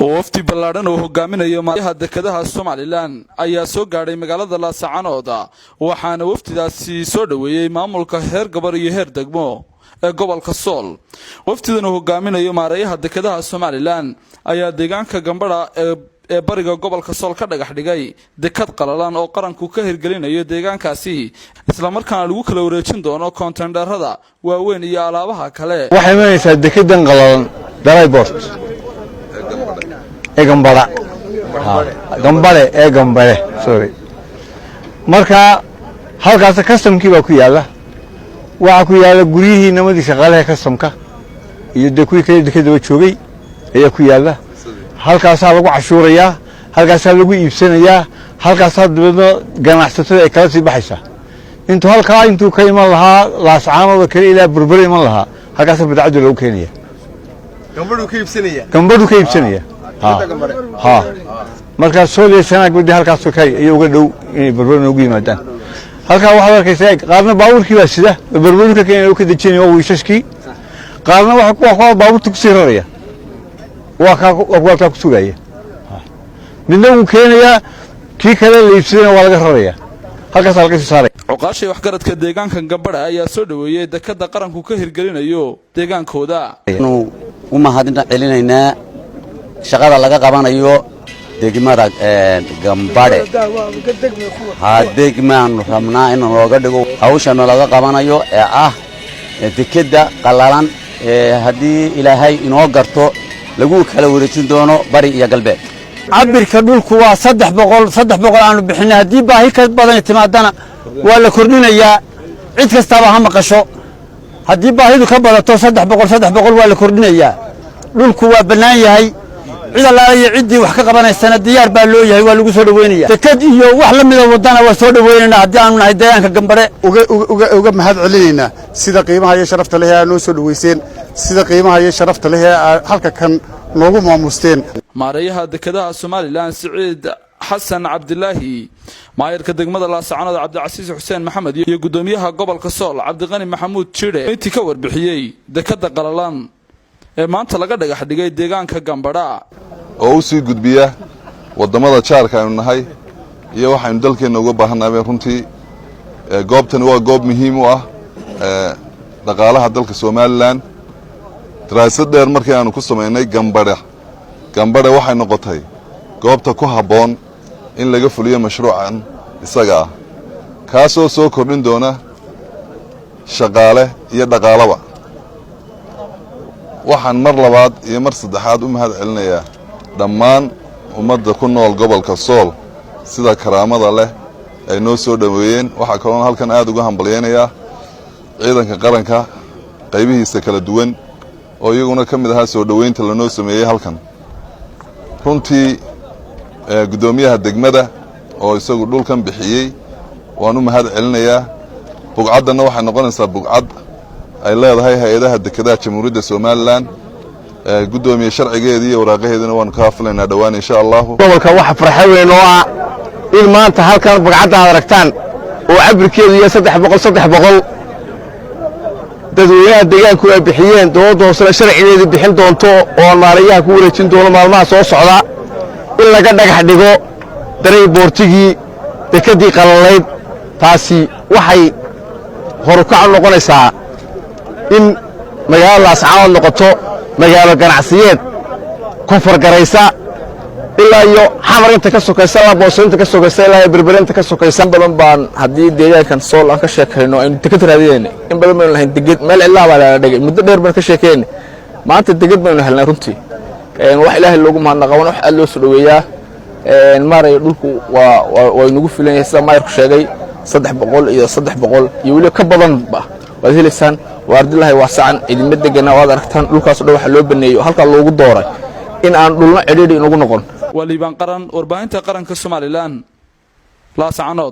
wafdi ballaaran oo hogaaminayo madaxda dekedaha Soomaaliland ayaa soo gaaray magaalada Laascaanood waxaana wafdidaasi soo dhaweeyay maamulka heer gobol iyo heer degmo ee gobolka Sool. wafdidan oo hogaaminayo madaxda dekedaha Soomaaliland ayaa deegaanka Gambadha ee bariga gobolka Sool ka dhagax dhigay dekad qalalan oo qaranku ka hirgelinayo deegaankaasi isla markaana lagu kala wareejin doono kontendarada waaweyn iyo alaabaha kale. waxay imanaysaa dekedan qalalan Dryport Gambadha Gambadha sorry marka halkaas customkii baa ku yaala waxa ku yaala guriyihii nimadii shaqaalaha customka iyo dekadii kale dekada joogay ayaa ku yaala halkaas lagu cashuurayaa halkaas lagu iibsanayaa halkaas dibadna ganacsatada ay kala sii baxaysaa intuu ka iman lahaa Laascaanood kale ilaa Burbur iman lahaa halkaas badacadu lagu keenaya Gambadhu ka iibsanaya marka Sooliya sanaag wadi halkaas ka ay uga dhow inay Burbur ugu yimaadaan halka waxa arkaysaa qaarna baabuurkii baa sida Burburka keenay oo ka dejinayo wiishashkii qaarna waxa ku baabuurta ku sii raraya waa ku sugaya midna uu keenaya kii kale leebsadana waa laga raraya halkaas halka saaray oqaashay wax garadka deegaanka Gambadha ayaa soo dhaweeyay dekada qaranku ka hirgelinayo deegaankooda u mahadnaq celinayna shaqada laga qabanayo degmada Gambadha degmaan rabnaa in looga dhigo hawshan laga qabanayo dekada qalalan hadii Ilaahay inoo garto lagu kala wareejin doono bari iyo galbeed cabirka dhulku waa 300 aanu bixinay hadii baahi ka badan timaadana waa la kordhinayaa cid kasta ha maqasho hadii baahidu ka badato 300 waa la kordhinayaa dhulku waa banaan yahay cid allaah iyo cidii wax ka qabanaysana diyaar baa loo yahay waa lagu soo dhaweynaya dekad iyo wax la mid ah wadana waa soo dhaweynayna hadii aanu nahay deegaanka Gambadha uga mahad celinayna sida qiimaha iyo sharafta leh ee noo soo dhaweyseen sida qiimaha iyo sharafta leh halka kan noogu maamusteen maarayaha dekedaha Soomaaliland Saciid Xasan Cabdilaahi maayirka degmada Laascaanood Cabdicasiis Xuseen Maxamed iyo gudoomiyaha gobolka Sool Cabdiqani Maxamuud Jire intii ka warbixiyay dekada qalalan ee maanta laga dhagax dhigay deegaanka Gambadha oo u sii gudbiya wadamada jaarka aynu nahay iyo waxaynu dalkeena uga baahanahay runtii goobtan waa goob muhiim u ah dhaqaalaha dalka Soomaaliland daraasad dheer markii aanu ku sameynay Gambadha waxay noqotay goobta ku haboon in laga fuliyo mashruucan isaga kaasoo soo kordhin doona shaqaale iyo dhaqaalaba waxaan mar labaad iyo mar saddexaad u mahad celinayaa dhammaan ummadda ku nool gobolka Sool sida karaamada leh ay noo soo dhaweeyeen waxa kale halkan aad uga hambalyeynaya ciidanka qaranka qaybihiisa kala duwan oo iyaguna kamid ahaa soo dhaweynta la noo sameeyay halkan runtii gudoomiyaha degmada oo isagu dhulkan bixiyay waan u mahad celinayaa bugcadana waxay noqonaysaa bugcad ay leedahay hay'adaha dekedaha Jamhuuriyadda Soomaaliland gudoomiye sharcigeedii iyo waraaqaheedina waan ka filaynaa dhawaan insha Allah gobolka waxa farxad weyn oo ah in maanta halkan bugcadda aad aragtaan oo cabirkeedu yahay 300 dadweynaha deegaanku ay bixiyeen dowladda hoose sharcigeedii bixin doonto oo maarayaha ku wareejin doono maalmaha soo socda in laga dhagax dhigo Dryportigii dekadii qalalayd taasi waxay horukac noqonaysaa in magaalada Laascaanood noqoto magaalo ganacsiyeed ku fargaraysa ilaa iyo xamar inta ka sokaysa la boosooyinta ka sokaysa ilaa Burburinta ka sokaysa badan baan hadii deegaankan Sool aan ka sheekayno in dekad raadiyeen in badan ma lahayn deged meel ilaa baa la dhigay muddo dheer baan ka sheekeen maanta deged baan helnay runtii wax Ilaahay loogu mahadnaqo wax aad loo soo dhaweeyaa maaray dhulku waa inagu filan yahay sida maayirku sheegay 300 iyo wali ka badan ba waad helaysaan waardilahay waa sacan idin degana waad aragtaan dhulkaas oo waxa loo baneeyo halka loogu dooray in aan dhulna cidhiidhi inagu noqon waliban qaran warbaahinta qaranka Soomaaliland Laascaanood.